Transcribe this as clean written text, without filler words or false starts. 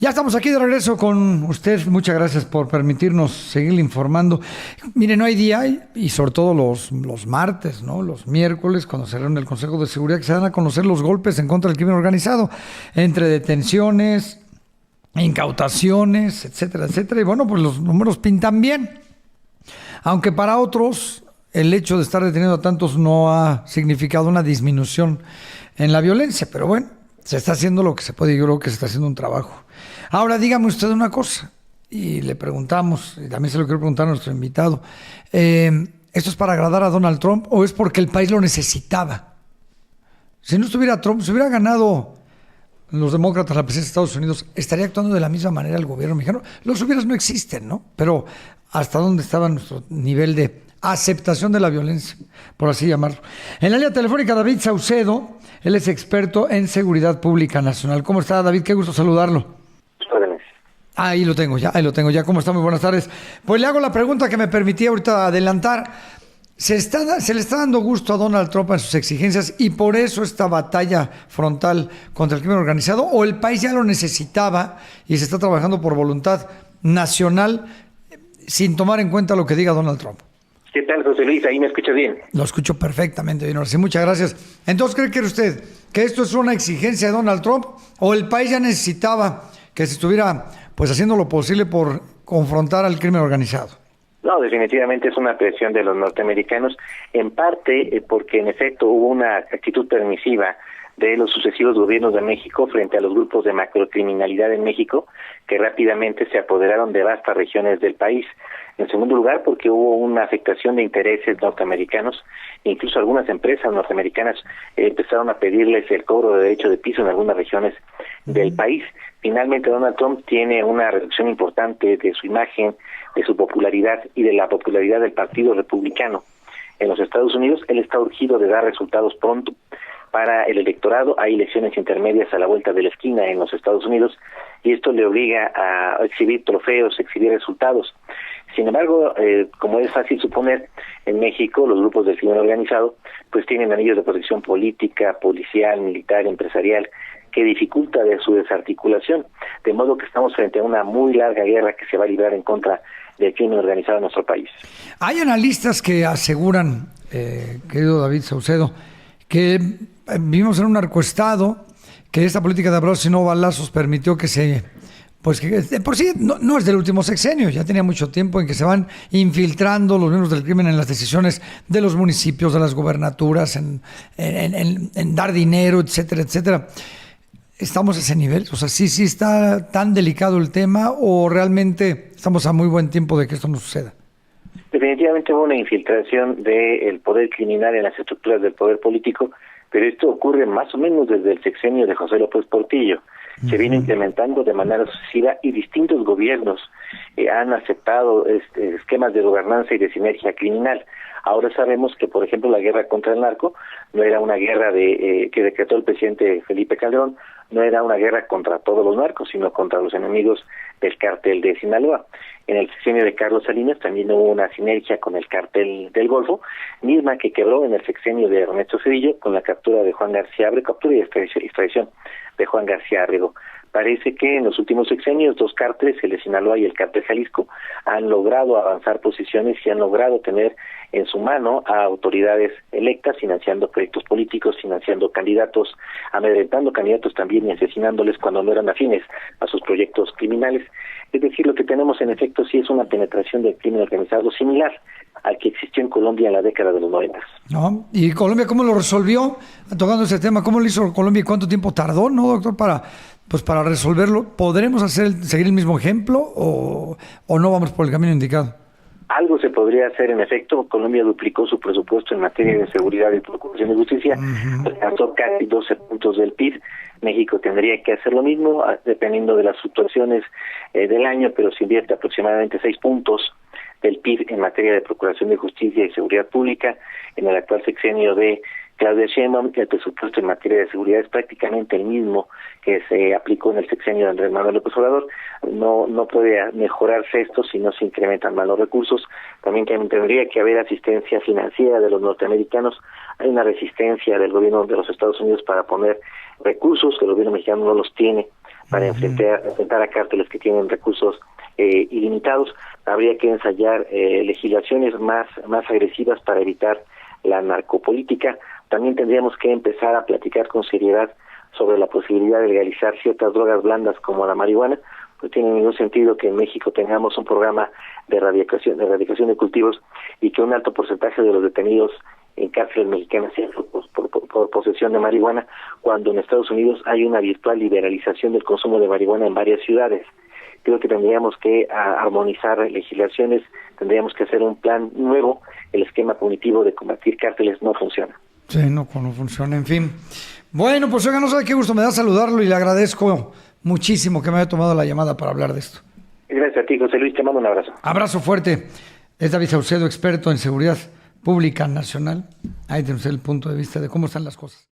Ya estamos aquí de regreso con usted. Muchas gracias por permitirnos seguirle informando. Mire, no hay día, y sobre todo los martes, ¿no? Los miércoles, cuando se reúne el Consejo de Seguridad, que se dan a conocer los golpes en contra del crimen organizado, entre detenciones, incautaciones, etcétera, etcétera. Y bueno, pues los números pintan bien. Aunque para otros el hecho de estar deteniendo a tantos no ha significado una disminución en la violencia. Pero bueno, se está haciendo lo que se puede y yo creo que se está haciendo un trabajo. Ahora dígame usted una cosa, y le preguntamos, y también se lo quiero preguntar a nuestro invitado, ¿esto es para agradar a Donald Trump o es porque el país lo necesitaba? Si no estuviera Trump, si hubiera ganado los demócratas la presidencia de Estados Unidos, ¿estaría actuando de la misma manera el gobierno mexicano? Los hubieras no existen, ¿no? Pero ¿hasta dónde estaba nuestro nivel de aceptación de la violencia, por así llamarlo? En la línea telefónica, David Saucedo, él es experto en seguridad pública nacional. ¿Cómo está, David? Qué gusto saludarlo. Ahí lo tengo ya. ¿Cómo está? Muy buenas tardes. Pues le hago la pregunta que me permitía ahorita adelantar. ¿Se le está dando gusto a Donald Trump en sus exigencias y por eso esta batalla frontal contra el crimen organizado? ¿O el país ya lo necesitaba y se está trabajando por voluntad nacional sin tomar en cuenta lo que diga Donald Trump? ¿Qué tal, José Luis? ¿Ahí me escuchas bien? Lo escucho perfectamente bien, ahora sí, muchas gracias. Entonces, ¿cree usted que esto es una exigencia de Donald Trump o el país ya necesitaba que se estuviera pues haciendo lo posible por confrontar al crimen organizado? No, definitivamente es una presión de los norteamericanos, en parte porque en efecto hubo una actitud permisiva de los sucesivos gobiernos de México frente a los grupos de macrocriminalidad en México, que rápidamente se apoderaron de vastas regiones del país. En segundo lugar, porque hubo una afectación de intereses norteamericanos, incluso algunas empresas norteamericanas empezaron a pedirles el cobro de derecho de piso en algunas regiones del país. Finalmente, Donald Trump tiene una reducción importante de su imagen, de su popularidad y de la popularidad del Partido Republicano en los Estados Unidos. Él está urgido de dar resultados pronto para el electorado. Hay elecciones intermedias a la vuelta de la esquina en los Estados Unidos y esto le obliga a exhibir trofeos, exhibir resultados. Sin embargo, como es fácil suponer, en México los grupos del crimen organizado pues tienen anillos de protección política, policial, militar, empresarial, que dificulta de su desarticulación, de modo que estamos frente a una muy larga guerra que se va a librar en contra del crimen organizado en nuestro país. Hay analistas que aseguran, querido David Saucedo, que vivimos en un narcoestado, que esta política de abrazos y no balazos permitió que de por sí no es del último sexenio, ya tenía mucho tiempo en que se van infiltrando los miembros del crimen en las decisiones de los municipios, de las gubernaturas, en dar dinero, etcétera, etcétera. ¿Estamos a ese nivel? O sea, ¿sí está tan delicado el tema o realmente estamos a muy buen tiempo de que esto no suceda? Definitivamente hubo una infiltración del poder criminal en las estructuras del poder político, pero esto ocurre más o menos desde el sexenio de José López Portillo. Se viene implementando de manera sucesiva y distintos gobiernos han aceptado esquemas de gobernanza y de sinergia criminal. Ahora sabemos que, por ejemplo, la guerra contra el narco no era una guerra que decretó el presidente Felipe Calderón, no era una guerra contra todos los narcos, sino contra los enemigos del cártel de Sinaloa. En el sexenio de Carlos Salinas también hubo una sinergia con el cártel del Golfo, misma que quebró en el sexenio de Ernesto Zedillo con la captura de Juan García Abrego, captura y extradición de Juan García Abrego. Parece que en los últimos sexenios dos cárteles, el de Sinaloa y el cártel Jalisco, han logrado avanzar posiciones y han logrado tener en su mano a autoridades electas, financiando proyectos políticos, financiando candidatos, amedrentando candidatos también y asesinándoles cuando no eran afines a sus proyectos criminales. Es decir, lo que tenemos en efecto sí es una penetración del crimen organizado similar al que existió en Colombia en la década de los 90. ¿No? ¿Y Colombia cómo lo resolvió? Tocando ese tema, ¿cómo lo hizo Colombia y cuánto tiempo tardó, no, doctor, para resolverlo? ¿Podremos seguir el mismo ejemplo o no vamos por el camino indicado? Algo se podría hacer en efecto. Colombia duplicó su presupuesto en materia de seguridad y procuración de justicia, alcanzó casi 12 puntos del PIB. México tendría que hacer lo mismo, dependiendo de las fluctuaciones del año, pero se invierte aproximadamente 6 puntos del PIB en materia de procuración de justicia y seguridad pública. En el actual sexenio de Claudia Sheinbaum, el presupuesto en materia de seguridad es prácticamente el mismo que se aplicó en el sexenio de Andrés Manuel López Obrador. No puede mejorarse esto si no se incrementan más los recursos. También tendría que haber asistencia financiera de los norteamericanos. Hay una resistencia del gobierno de los Estados Unidos para poner recursos, que el gobierno mexicano no los tiene para enfrentar a cárteles que tienen recursos ilimitados. Habría que ensayar legislaciones más agresivas para evitar la narcopolítica. También tendríamos que empezar a platicar con seriedad sobre la posibilidad de legalizar ciertas drogas blandas como la marihuana. No tiene ningún sentido que en México tengamos un programa de erradicación de cultivos y que un alto porcentaje de los detenidos en cárceles mexicanas sean por posesión de marihuana, cuando en Estados Unidos hay una virtual liberalización del consumo de marihuana en varias ciudades. Creo que tendríamos que armonizar legislaciones, tendríamos que hacer un plan nuevo. El esquema punitivo de combatir cárteles no funciona. Sí, no funciona, en fin. Bueno, pues oiga, no sabe qué gusto me da saludarlo y le agradezco muchísimo que me haya tomado la llamada para hablar de esto. Gracias a ti, José Luis, te mando un abrazo. Abrazo fuerte. Es David Saucedo, experto en seguridad pública nacional. Ahí tiene usted el punto de vista de cómo están las cosas.